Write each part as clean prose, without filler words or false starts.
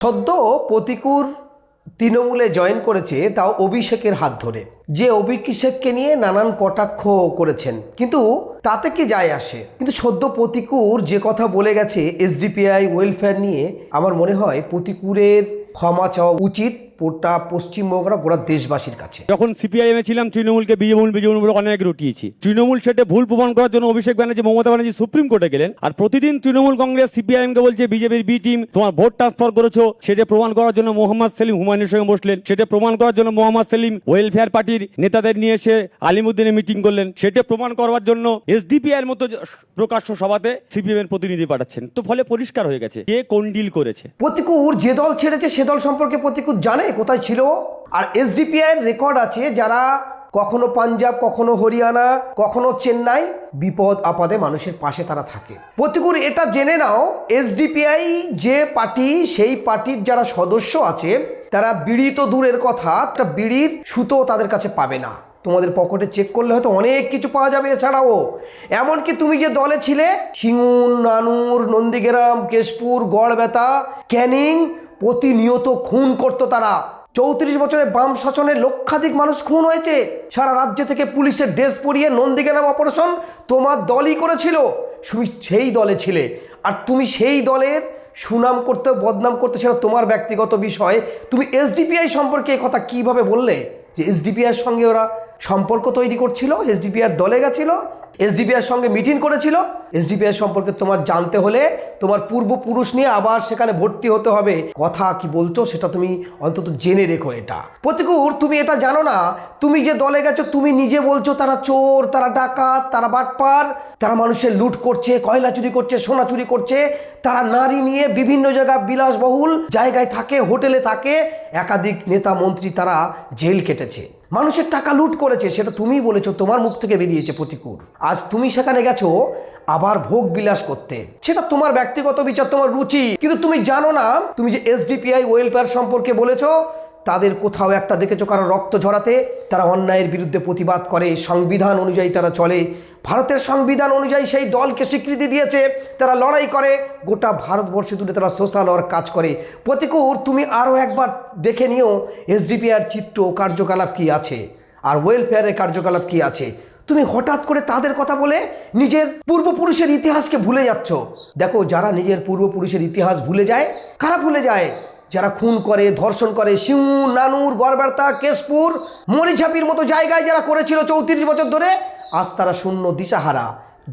সদ্য প্রতিকূর তৃণমূলে জয়েন করেছে, তাও অভিষেকের হাত ধরে। যে অভিষেককে নিয়ে নানান কটাক্ষ করেছেন, কিন্তু তাতে কি যায় আসে। কিন্তু সদ্য প্রতিকূর যে কথা বলে গেছে এসডিপিআই ওয়েলফেয়ার নিয়ে, আমার মনে হয় প্রতিকূরের ক্ষমা চাওয়া উচিত গোটা পশ্চিমবঙ্গরা, গোটা দেশবাসীর কাছে। যখন সিপিআইএমে ছিলাম তৃণমূলকে বিজেপি বলে অনেক রটিয়েছি। তৃণমূল সেটা ভুল প্রমাণ করার জন্য অভিষেক ব্যানার্জি, মমতা ব্যানার্জি সুপ্রিম কোর্টে গেলেন। আর প্রতিদিন তৃণমূল কংগ্রেস সিপিআইএমকে বলছে বিজেপির বি টিম তোমার ভোট ট্রান্সফার করেছো। সেটা প্রমাণ করার জন্য মোহাম্মদ সেলিম হুমায়ুনের সঙ্গে বসলেন। সেটা প্রমাণ করার জন্য মোহাম্মদ সেলিম ওয়েলফেয়ার পার্টির নেতাদের নিয়ে এসে আলিমুদ্দিনে মিটিং করলেন। সেটা প্রমাণ করার জন্য এসডিপিআই এর মতো প্রকাশ্য সভাতে সিপিএম এর প্রতিনিধি পাঠাচ্ছেন। তো ফলে পরিষ্কার হয়ে গেছে কে কোন ডিল করেছে। প্রতিকূর যে দল ছেড়েছে সে দল সম্পর্কে প্রতিকূর জানে কোথায় ছিল। আর এসডিপিআই এর রেকর্ড আছে, যারা কখনো পাঞ্জাব, কখনো হরিয়ানা, কখনো চেন্নাই, বিপদ আপদে মানুষের পাশে তারা থাকে। প্রতিকূর এটা জেনে নাও, এসডিপিআই যে পার্টি, সেই পার্টির যারা সদস্য আছে তারা বিড়ি তো দূরের কথা, একটা বিড়ির সুতো তাদের কাছে পাবে না। তোমাদের পকেটে চেক করলে হয়তো অনেক কিছু পাওয়া যাবে। এছাড়াও এমনকি তুমি যে দলে ছিলে, সিঙ্গুর, নানুর, নন্দীগ্রাম, কেশপুর, গড়বেতা, ক্যানিং, প্রতিনিয়ত খুন করতো তারা। 34 বছরে বাম শাসনে লক্ষাধিক মানুষ খুন হয়েছে। সারা রাজ্য থেকে পুলিশের ড্রেস পরিয়ে নন্দীগ্রাম অপারেশন তোমার দলই করেছিল। তুমি সেই দলে ছিলে, আর তুমি সেই দলের সুনাম করতে, বদনাম করতে, সেটা তোমার ব্যক্তিগত বিষয়। তুমি এসডিপিআই সম্পর্কে কথা কিভাবে বললে যে এসডিপিআইয়ের সঙ্গে ওরা সম্পর্ক তৈরি করছিল, এসডিপিআই দলে গেছিল, এসডিপিআইয়ের সঙ্গে মিটিং করেছিল। এসডিপিআই সম্পর্কে তোমার জানতে হলে তোমার পূর্বপুরুষ নিয়ে আবার সেখানে ভর্তি হতে হবে। কথা কি বলছো সেটা তুমি অন্তত জেনে রেখো। এটা প্রতিকূর, তুমি এটা জানো না, তুমি যে দলে গেছো তুমি নিজে বলছো তারা চোর, তারা ডাকাত, তারা বাটপার, তারা মানুষের লুট করছে, কয়লা চুরি করছে, সোনা চুরি করছে, তারা নারী নিয়ে বিভিন্ন জায়গায় বিলাসবহুল জায়গায় থাকে, হোটেলে থাকে। একাধিক নেতা মন্ত্রী তারা জেল কেটেছে, মানুষের টাকা লুট করেছে, সেটা তুমি বলেছো, তোমার মুখ থেকে বেরিয়েছে প্রতিকূর। আজ তুমি সেখানে গেছো আবার ভোগ বিলাস করতে, সেটা তোমার ব্যক্তিগত বিচার, তোমার রুচি। কিন্তু তুমি জানো না, তুমি যে এসডিপিআই ওয়েলফেয়ার সম্পর্কে বলেছো, তাদের কোথাও একটা দেখেছো কারো রক্ত ঝরাতে? তারা অন্যায়ের বিরুদ্ধে প্রতিবাদ করে, সংবিধান অনুযায়ী তারা চলে। ভারতের সংবিধান অনুযায়ী সেই দলকে স্বীকৃতি দিয়েছে, তারা লড়াই করে, গোটা ভারতবর্ষ জুড়ে তারা সোশ্যাল ওয়ার্ক কাজ করে। প্রতিকূর, তুমি আরও একবার দেখে নিও এসডিপিআইয়ের চিত্র কার্যকলাপ কি আছে, আর ওয়েলফেয়ারের কার্যকলাপ কি আছে। তুমি হঠাৎ করে তাদের কথা বলে নিজের পূর্বপুরুষের ইতিহাসকে ভুলে যাচ্ছ। দেখো, যারা নিজের পূর্বপুরুষের ইতিহাস ভুলে যায়, কারা ভুলে যায়? যারা খুন করে, ধর্ষণ করে, সিঙ্গুর, নানুর, গড়বেতা, কেশপুর, মরিঝাপির মতো জায়গায় যারা করেছিল 34 বছর ধরে, আজ তারা শূন্য, দিশাহারা।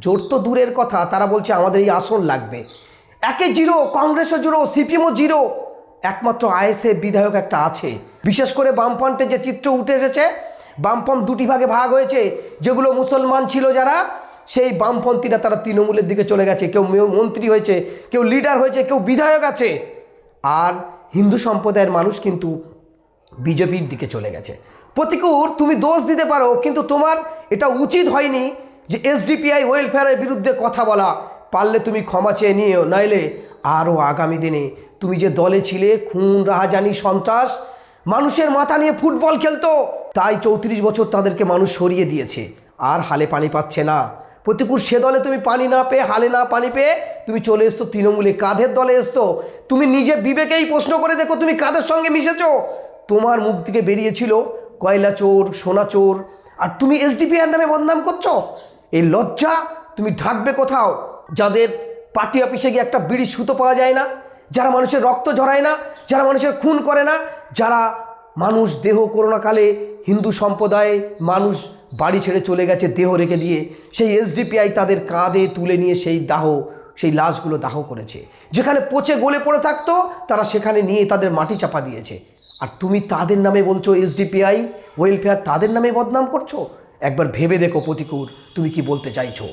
জোর তো দূরের কথা, তারা বলছে আমাদের এই আসন লাগবে। একে জিরো, কংগ্রেসও জিরো, সিপিএমও জিরো, একমাত্র আইএসএফ বিধায়ক একটা আছে। বিশেষ করে বামফ্রন্টের যে চিত্র উঠে এসেছে, বামফ্রন্ট দুটি ভাগে ভাগ হয়েছে। যেগুলো মুসলমান ছিল যারা, সেই বামপন্থীরা তারা তৃণমূলের দিকে চলে গেছে, কেউ মন্ত্রী হয়েছে, কেউ লিডার হয়েছে, কেউ বিধায়ক আছে। আর হিন্দু সম্প্রদায়ের মানুষ কিন্তু বিজেপির দিকে চলে গেছে। প্রতিকূর, তুমি দোষ দিতে পারো, কিন্তু তোমার এটা উচিত হয়নি যে এসডিপিআই ওয়েলফেয়ারের বিরুদ্ধে কথা বলা। পারলে তুমি ক্ষমা চেয়ে নিও, নইলে আরও আগামী দিনে তুমি যে দলে ছিলে, খুন, রাহাজানি, সন্ত্রাস, মানুষের মাথা নিয়ে ফুটবল খেলতো, তাই 34 বছর তাদেরকে মানুষ সরিয়ে দিয়েছে, আর হালে পানি পাচ্ছে না। প্রতিকূর, সে দলে তুমি পানি না পেয়ে, হালে না পানি পেয়ে তুমি চলে এসছো তৃণমূলে। কাদের দলে এসছো? তুমি নিজে বিবেকেই প্রশ্ন করে দেখো, তুমি কাদের সঙ্গে মিশেছো? তোমার মুখ থেকে বেরিয়েছিল কয়লা চোর, সোনা চোর, আর তুমি এসডিপিআর নামে বদনাম করছো। এই লজ্জা তুমি ঢাকবে কোথাও? যাদের পার্টি অফিসে গিয়ে একটা বিড়ির সুতো পাওয়া যায় না, যারা মানুষের রক্ত ঝরায় না, যারা মানুষের খুন করে না, যারা মানুষ দেহ করোনাকালে হিন্দু সম্প্রদায়ে মানুষ বাড়ি ছেড়ে চলে গেছে দেহ রেখে দিয়ে, সেই এসডিপিআই তাদের কাঁধে তুলে নিয়ে সেই লাশগুলো দাহ করেছে। যেখানে পচে গলে পড়ে থাকতো তারা সেখানে নিয়ে তাদের মাটি চাপা দিয়েছে। আর তুমি তাদের নামে বলছো এসডিপিআই ওয়েলফেয়ার, তাদের নামে বদনাম করছো। একবার ভেবে দেখো প্রতিকূর, তুমি কি বলতে চাইছো।